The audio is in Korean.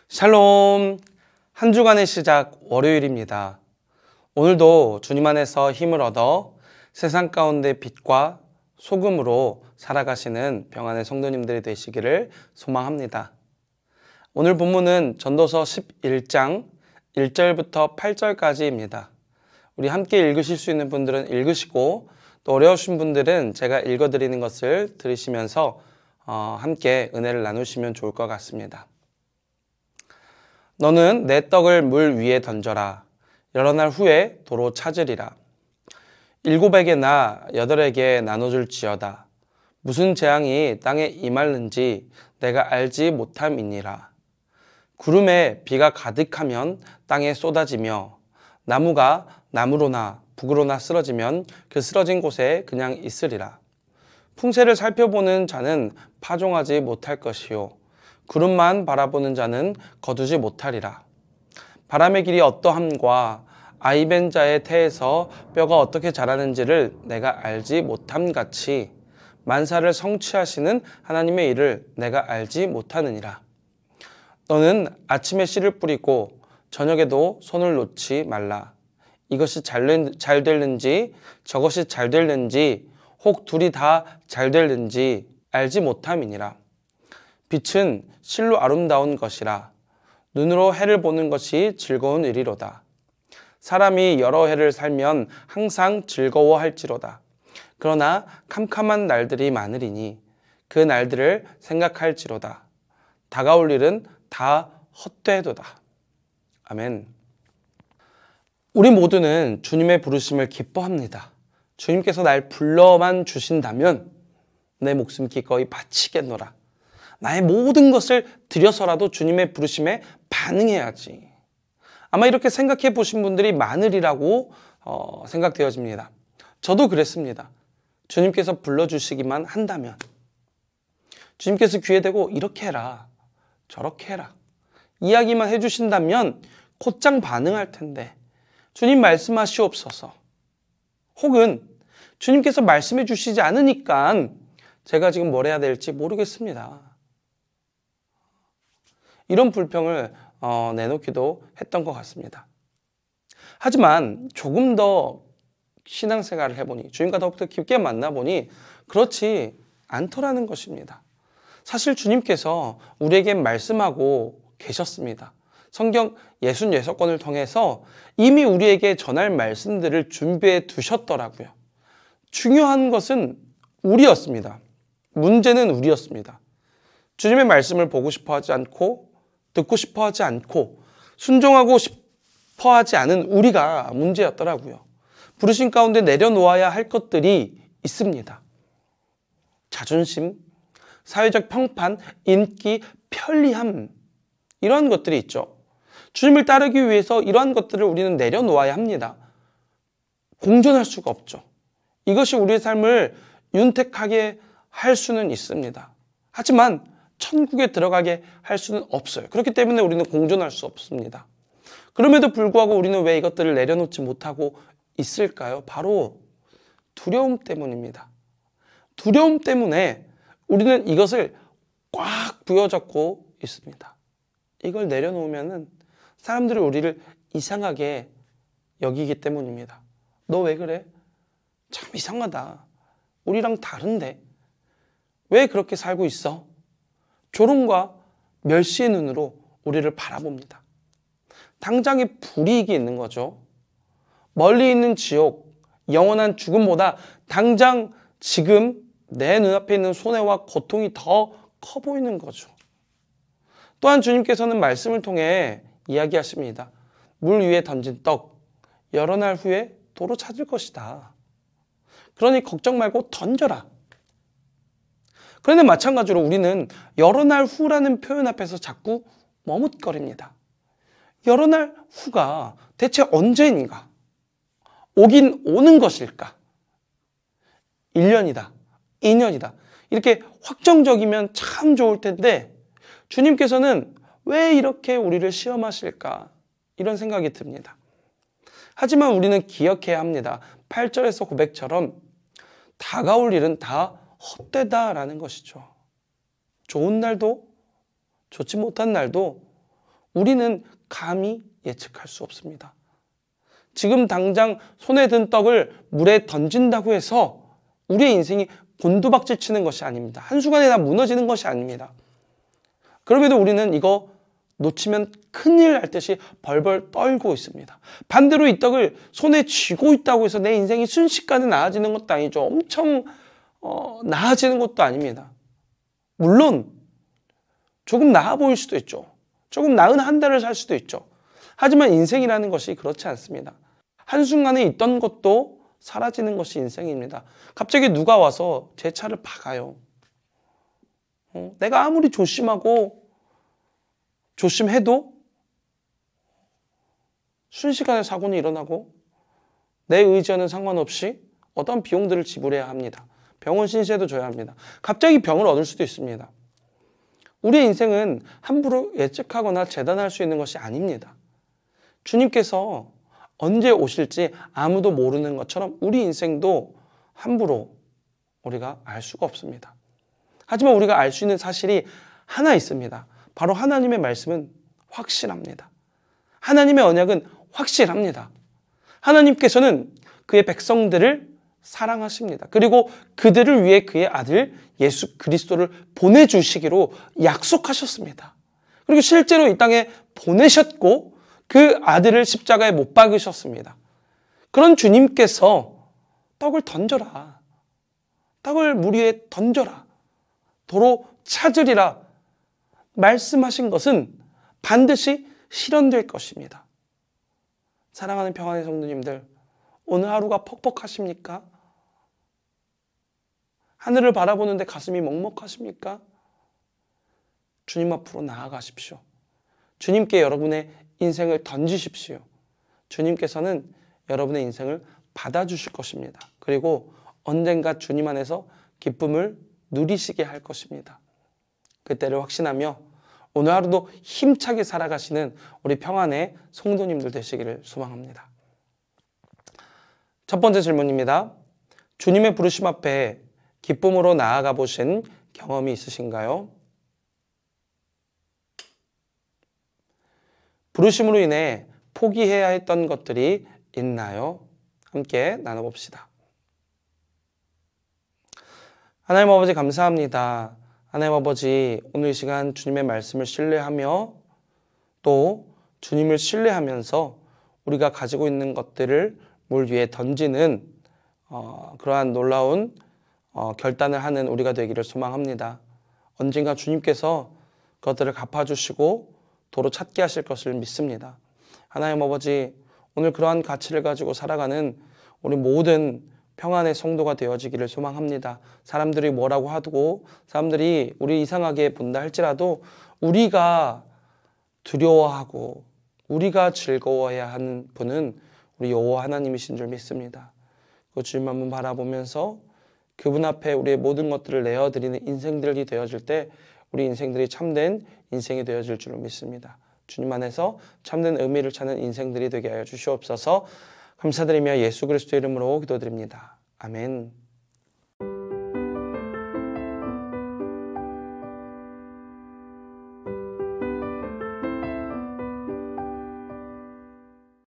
샬롬! 한 주간의 시작 월요일입니다. 오늘도 주님 안에서 힘을 얻어 세상 가운데 빛과 소금으로 살아가시는 평안의 성도님들이 되시기를 소망합니다. 오늘 본문은 전도서 11장 1절부터 8절까지입니다. 우리 함께 읽으실 수 있는 분들은 읽으시고 또 어려우신 분들은 제가 읽어드리는 것을 들으시면서 함께 은혜를 나누시면 좋을 것 같습니다. 너는 내 떡을 물 위에 던져라. 여러 날 후에 도로 찾으리라. 7에게나 8에게 나눠줄지어다. 무슨 재앙이 땅에 임할는지 내가 알지 못함이니라. 구름에 비가 가득하면 땅에 쏟아지며 나무가 나무로나 북으로나 쓰러지면 그 쓰러진 곳에 그냥 있으리라. 풍세를 살펴보는 자는 파종하지 못할 것이요 구름만 바라보는 자는 거두지 못하리라. 바람의 길이 어떠함과 아이벤 자의 태에서 뼈가 어떻게 자라는지를 내가 알지 못함같이 만사를 성취하시는 하나님의 일을 내가 알지 못하느니라. 너는 아침에 씨를 뿌리고 저녁에도 손을 놓지 말라. 이것이 잘 될는지 저것이 잘 될는지 혹 둘이 다 잘 될는지 알지 못함이니라. 빛은 실로 아름다운 것이라. 눈으로 해를 보는 것이 즐거운 일이로다. 사람이 여러 해를 살면 항상 즐거워할지로다. 그러나 캄캄한 날들이 많으리니 그 날들을 생각할지로다. 다가올 일은 다 헛되도다. 아멘. 우리 모두는 주님의 부르심을 기뻐합니다. 주님께서 날 불러만 주신다면 내 목숨 기꺼이 바치겠노라. 나의 모든 것을 들여서라도 주님의 부르심에 반응해야지. 아마 이렇게 생각해 보신 분들이 많으리라고 생각되어집니다. 저도 그랬습니다. 주님께서 불러주시기만 한다면, 주님께서 귀에 대고 이렇게 해라, 저렇게 해라 이야기만 해주신다면 곧장 반응할 텐데, 주님 말씀하시옵소서, 혹은 주님께서 말씀해 주시지 않으니까 제가 지금 뭘 해야 될지 모르겠습니다, 이런 불평을 내놓기도 했던 것 같습니다. 하지만 조금 더 신앙생활을 해보니, 주님과 더욱더 깊게 만나보니 그렇지 않더라는 것입니다. 사실 주님께서 우리에게 말씀하고 계셨습니다. 성경 66권을 통해서 이미 우리에게 전할 말씀들을 준비해 두셨더라고요. 중요한 것은 우리였습니다. 문제는 우리였습니다. 주님의 말씀을 보고 싶어 하지 않고, 듣고 싶어 하지 않고, 순종하고 싶어 하지 않은 우리가 문제였더라고요. 부르심 가운데 내려놓아야 할 것들이 있습니다. 자존심, 사회적 평판, 인기, 편리함, 이러한 것들이 있죠. 주님을 따르기 위해서 이러한 것들을 우리는 내려놓아야 합니다. 공존할 수가 없죠. 이것이 우리의 삶을 윤택하게 할 수는 있습니다. 하지만 천국에 들어가게 할 수는 없어요. 그렇기 때문에 우리는 공존할 수 없습니다. 그럼에도 불구하고 우리는 왜 이것들을 내려놓지 못하고 있을까요? 바로 두려움 때문입니다. 두려움 때문에 우리는 이것을 꽉 부여잡고 있습니다. 이걸 내려놓으면 사람들이 우리를 이상하게 여기기 때문입니다. 너 왜 그래? 참 이상하다. 우리랑 다른데 왜 그렇게 살고 있어? 조롱과 멸시의 눈으로 우리를 바라봅니다. 당장의 불이익이 있는 거죠. 멀리 있는 지옥, 영원한 죽음보다 당장 지금 내 눈앞에 있는 손해와 고통이 더 커 보이는 거죠. 또한 주님께서는 말씀을 통해 이야기하십니다. 물 위에 던진 떡, 여러 날 후에 도로 찾을 것이다. 그러니 걱정 말고 던져라. 그런데 마찬가지로 우리는 여러 날 후라는 표현 앞에서 자꾸 머뭇거립니다. 여러 날 후가 대체 언제인가? 오긴 오는 것일까? 1년이다, 2년이다. 이렇게 확정적이면 참 좋을 텐데 주님께서는 왜 이렇게 우리를 시험하실까? 이런 생각이 듭니다. 하지만 우리는 기억해야 합니다. 8절에서 고백처럼 다가올 일은 다 헛되다라는 것이죠. 좋은 날도 좋지 못한 날도 우리는 감히 예측할 수 없습니다. 지금 당장 손에 든 떡을 물에 던진다고 해서 우리의 인생이 곤두박질 치는 것이 아닙니다. 한순간에 다 무너지는 것이 아닙니다. 그럼에도 우리는 이거 놓치면 큰일 날 듯이 벌벌 떨고 있습니다. 반대로 이 떡을 손에 쥐고 있다고 해서 내 인생이 순식간에 나아지는 것도 아니죠. 엄청 나아지는 것도 아닙니다. 물론 조금 나아 보일 수도 있죠. 조금 나은 한 달을 살 수도 있죠. 하지만 인생이라는 것이 그렇지 않습니다. 한순간에 있던 것도 사라지는 것이 인생입니다. 갑자기 누가 와서 제 차를 박아요. 내가 아무리 조심하고 조심해도 순식간에 사고는 일어나고 내 의지와는 상관없이 어떤 비용들을 지불해야 합니다. 병원 신세도 져야 합니다. 갑자기 병을 얻을 수도 있습니다. 우리의 인생은 함부로 예측하거나 재단할 수 있는 것이 아닙니다. 주님께서 언제 오실지 아무도 모르는 것처럼 우리 인생도 함부로 우리가 알 수가 없습니다. 하지만 우리가 알 수 있는 사실이 하나 있습니다. 바로 하나님의 말씀은 확실합니다. 하나님의 언약은 확실합니다. 하나님께서는 그의 백성들을 사랑하십니다. 그리고 그들을 위해 그의 아들 예수 그리스도를 보내주시기로 약속하셨습니다. 그리고 실제로 이 땅에 보내셨고 그 아들을 십자가에 못 박으셨습니다. 그런 주님께서 떡을 던져라. 떡을 물 위에 던져라. 도로 찾으리라. 말씀하신 것은 반드시 실현될 것입니다. 사랑하는 평안의 성도님들, 오늘 하루가 퍽퍽하십니까? 하늘을 바라보는데 가슴이 먹먹하십니까? 주님 앞으로 나아가십시오. 주님께 여러분의 인생을 던지십시오. 주님께서는 여러분의 인생을 받아주실 것입니다. 그리고 언젠가 주님 안에서 기쁨을 누리시게 할 것입니다. 그때를 확신하며 오늘 하루도 힘차게 살아가시는 우리 평안의 성도님들 되시기를 소망합니다. 첫 번째 질문입니다. 주님의 부르심 앞에 기쁨으로 나아가 보신 경험이 있으신가요? 부르심으로 인해 포기해야 했던 것들이 있나요? 함께 나눠봅시다. 하나님 아버지 감사합니다. 하나님 아버지 오늘 이 시간 주님의 말씀을 신뢰하며 또 주님을 신뢰하면서 우리가 가지고 있는 것들을 물 위에 던지는 그러한 놀라운 결단을 하는 우리가 되기를 소망합니다. 언젠가 주님께서 그것들을 갚아주시고 도로 찾게 하실 것을 믿습니다. 하나님 아버지 오늘 그러한 가치를 가지고 살아가는 우리 모든 평안의 성도가 되어지기를 소망합니다. 사람들이 뭐라고 하고 사람들이 우리 이상하게 본다 할지라도 우리가 두려워하고 우리가 즐거워해야 하는 분은 우리 여호와 하나님이신 줄 믿습니다. 그 주님 한번 바라보면서 그분 앞에 우리의 모든 것들을 내어드리는 인생들이 되어질 때 우리 인생들이 참된 인생이 되어질 줄 믿습니다. 주님 안에서 참된 의미를 찾는 인생들이 되게 하여 주시옵소서. 감사드리며 예수 그리스도 이름으로 기도드립니다. 아멘.